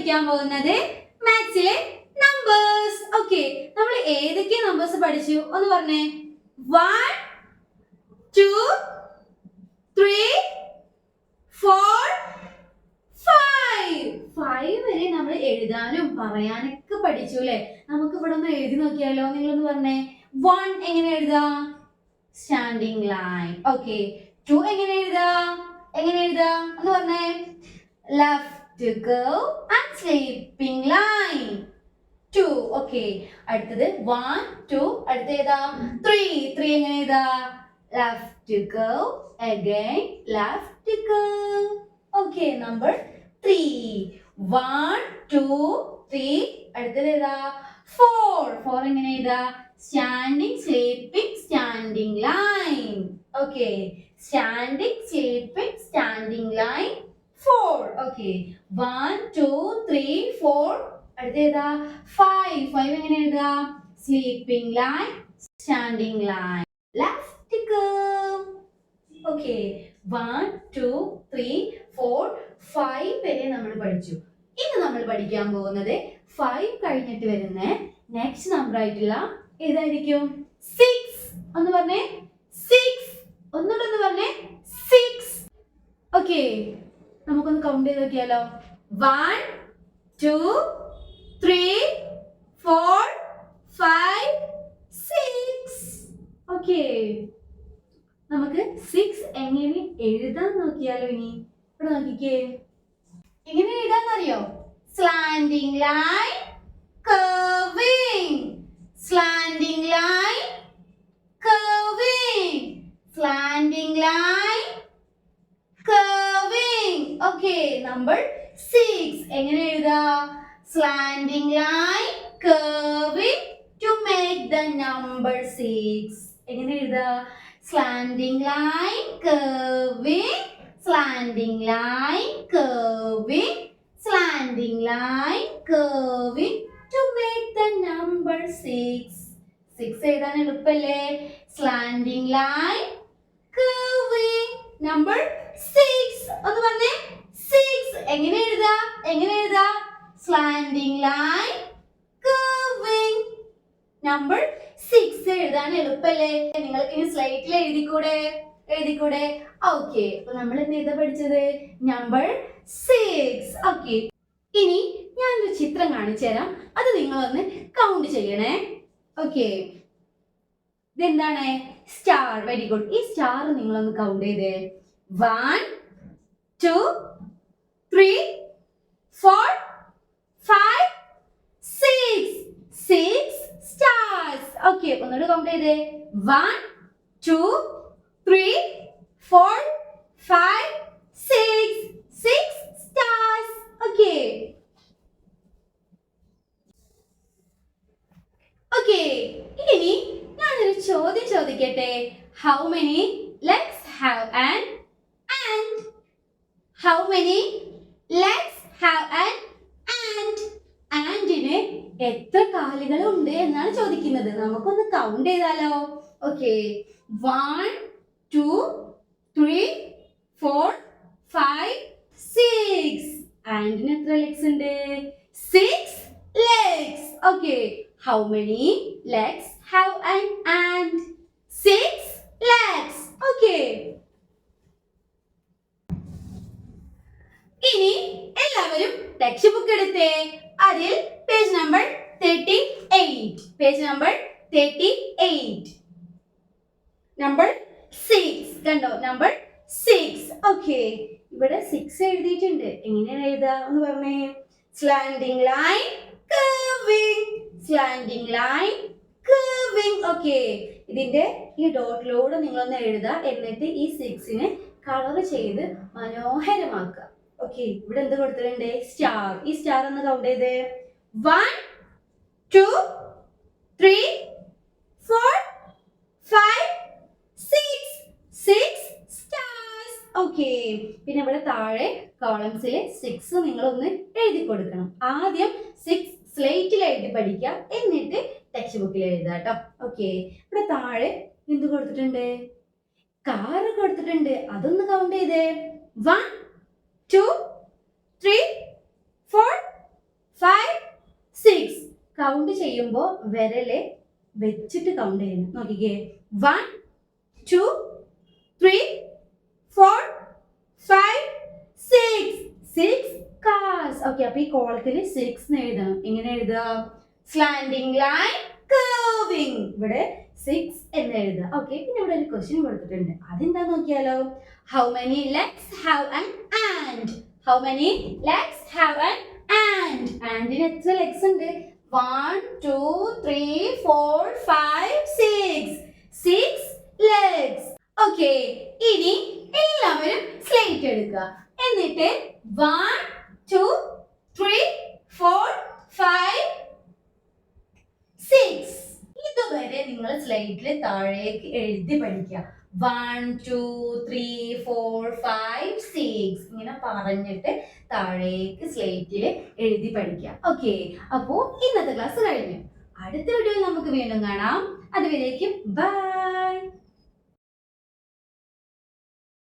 പഠിക്കാൻ പോകുന്നത് മാത്സിലെ numbers. Okay, നമ്മൾ ഏതൊക്കെ നമ്പേഴ്സ് പഠിച്ചു ഒന്ന് പറഞ്ഞേ. 1 2 3 4 5 വരെ നമ്മൾ എഴുതാനും പറയാനൊക്കെ പഠിച്ചു അല്ലേ? നമുക്ക് ഇവിടെ ഒന്ന് എഴുതി നോക്കിയാലോ? നിങ്ങളൊന്ന് പറഞ്ഞേ. 1 എങ്ങനെ എഴുതാം? Standing line. ഓക്കെ, 2 എങ്ങനെ എഴുതാം? ഒന്ന് പറഞ്ഞേ. Left curve and sleeping line. 2. Okay, അടുത്തത് 1 2. അടുത്ത ഏതാ? 3 എങ്ങനെ എഴുതാ? Left curve again left curve. Okay, number 3. 1 2 3. അടുത്തത് ഏതാ? 4 എങ്ങനെ എഴുതാ? Standing sleeping standing line. Okay, standing sleeping standing line 4. Okay, 1 2 3 4. അടുത്ത ഏതാ? 5 എങ്ങനെ എഴുതാ? Sleeping line standing line left curve. Okay, 1 2 3 4 5 വരെ നമ്മൾ പഠിച്ചു. ഇന്ന് നമ്മൾ പഠിക്കാൻ പോകുന്നത് 5 കഴിഞ്ഞിട്ട് വരുന്ന നെക്സ്റ്റ് നമ്പർ ആയിട്ടുള്ള ഏതായിരിക്കും? 6. ഒന്ന് പറഞ്ഞേ. 6. ഒന്നുകൂടെ ഒന്ന് പറഞ്ഞേ. 6. ഓക്കെ, നമുക്കൊന്ന് കൗണ്ട് ചെയ്ത് നോക്കിയാലോ? 1 2 3 4 5 6. ഓക്കെ, നമുക്ക് 6 എങ്ങനെ എഴുതാൻ നോക്കിയാലോ? ഇനി ഇവിടെ നോക്കിക്കേ. എങ്ങനെ എഴുതാന്നറിയോ? Slanting line curving, slanting line curving, slanting line curving. Okay, number 6 എങ്ങനെ എഴുതാ? Slanting line curving to make the number 6. എങ്ങനെ എഴുതാ? Slanting line curving, slanting line curving, slanting line curving to make the number 6. 6 എഴുതാൻ എളുപ്പല്ലേ? Slanting line curving number 6. ഒന്ന് പറഞ്ഞേ. 6 എങ്ങനെ എഴുതാ? സ്ലാൻഡിംഗ് ലൈൻ കർവിംഗ് നമ്പർ 6 എഴുതാൻ എളുപ്പല്ലേ? നിങ്ങൾക്ക് ഇനി സ്ലൈറ്റിൽ എഴുതിക്കൂടെ? ഓക്കെ, അപ്പൊ നമ്മൾ എന്താ പഠിച്ചത്? നമ്പർ 6. ഓക്കെ, ഇനി ഞാനൊരു ചിത്രം കാണിച്ചു തരാം. അത് നിങ്ങളൊന്ന് കൗണ്ട് ചെയ്യണേ. ഓക്കെ, ഇതെന്താണ്? സ്റ്റാർ. Very good. ഈ സ്റ്റാർ നിങ്ങളൊന്ന് കൗണ്ട് ചെയ്തേ. 1 2 3 4 5 6 stars. ഓക്കെ, ഒന്നുകൂടെ കൗണ്ട് ചെയ്തേ. 1 2 3 4 5 6 stars. ഓക്കെ, ഇനി ഞാനൊരു ചോദ്യം ചോദിക്കട്ടെ. How many legs have an ant? How many legs have an ant? ആന്റിന് എത്ര കാലുകൾ ഉണ്ട് എന്നാണ് ചോദിക്കുന്നത്. നമുക്കൊന്ന് കൗണ്ട് ചെയ്താലോ? ഓക്കെ, 1 2 3 4 5 6. ആന്റിന് എത്ര ലെഗ്സ് ഉണ്ട്? 6 legs. Okay, how many legs have an ant? 6 legs. Okay, ഇനി എല്ലാവരും ടെക്സ്റ്റ് ബുക്ക് എടുത്തേ. അതിൽ പേജ് നമ്പർ 38. നമ്പർ 6 കണ്ടോ? നമ്പർ 6. ഓക്കെ, ഇവിടെ 6 എഴുതിയിട്ടുണ്ട്. എങ്ങനെയാണ് എഴുതാ എന്ന് പറഞ്ഞേ. Slanting line curving, slanting line curving. Okay, ഇതിന്റെ ഈ ഡോട്ടിലൂടെ നിങ്ങളൊന്ന് എഴുതാ. എന്നിട്ട് ഈ 6നെ കളർ ചെയ്ത് മനോഹരമാക്കുക. ഓക്കെ, ഇവിടെ എന്ത് കൊടുത്തിട്ടുണ്ട്? സ്റ്റാർ. ഈ സ്റ്റാർ ഒന്ന് കൗണ്ട് ചെയ്തേ. 1 2 3 4 5 6 stars. ഓക്കെ, പിന്നെ ഇവിടെ താഴെ കോളംസിൽ 6 നിങ്ങളൊന്ന് എഴുതി കൊടുക്കണം. ആദ്യം 6 സ്ലേറ്റിൽ എഴുതി പഠിക്കുക, എന്നിട്ട് ടെക്സ്റ്റ് ബുക്കിൽ എഴുതാം കേട്ടോ. ഓക്കെ, ഇവിടെ താഴെ എന്ത് കൊടുത്തിട്ടുണ്ട്? കാറ് കൊടുത്തിട്ടുണ്ട്. അതൊന്ന് കൗണ്ട് ചെയ്തേ. 1 2 3 4 കൗണ്ട് ചെയ്യുമ്പോൾ വിരല് വെച്ചിട്ട് കൗണ്ട് ചെയ്യണം. നോക്കിക്കേ, 1 2 3 4 5 6 cars. ഓക്കെ, അപ്പൊ ഈ കോളത്തിൽ 6 എഴുതണം. എങ്ങനെ എഴുതുക? Slanting line, curving. ഇവിടെ 6 എന്ന് എഴുതുക. ഓക്കെ, പിന്നെ ഇവിടെ ഒരു ക്വസ്റ്റ്യൻ കൊടുത്തിട്ടുണ്ട്. അതെന്താ നോക്കിയാലോ? How many legs have an ant? How many legs have an ant? ആൻഡിന് എത്ര ലെഗ്സ് ഉണ്ട്? 1 2 3 4 5 6 legs. ഓക്കെ, ഇനി എല്ലാവരും സ്ലേറ്റ് എടുക്കുക. എന്നിട്ട് 1 2 3 4 5 6 ഇതുവരെ നിങ്ങൾ സ്ലേറ്റിൽ താഴേക്ക് എഴുതി പഠിക്കുക. 1 2 3 4 5 6 ഇങ്ങനെ പറഞ്ഞിട്ട് താഴേക്ക് സ്ലേറ്റിൽ എഴുതി പഠിക്കുക. ഓക്കെ, അപ്പോൾ ഇന്നത്തെ ക്ലാസ് കഴിഞ്ഞു. അടുത്ത വീഡിയോയിൽ നമുക്ക് വീണ്ടും കാണാം. അതുവരേക്കും ബൈ.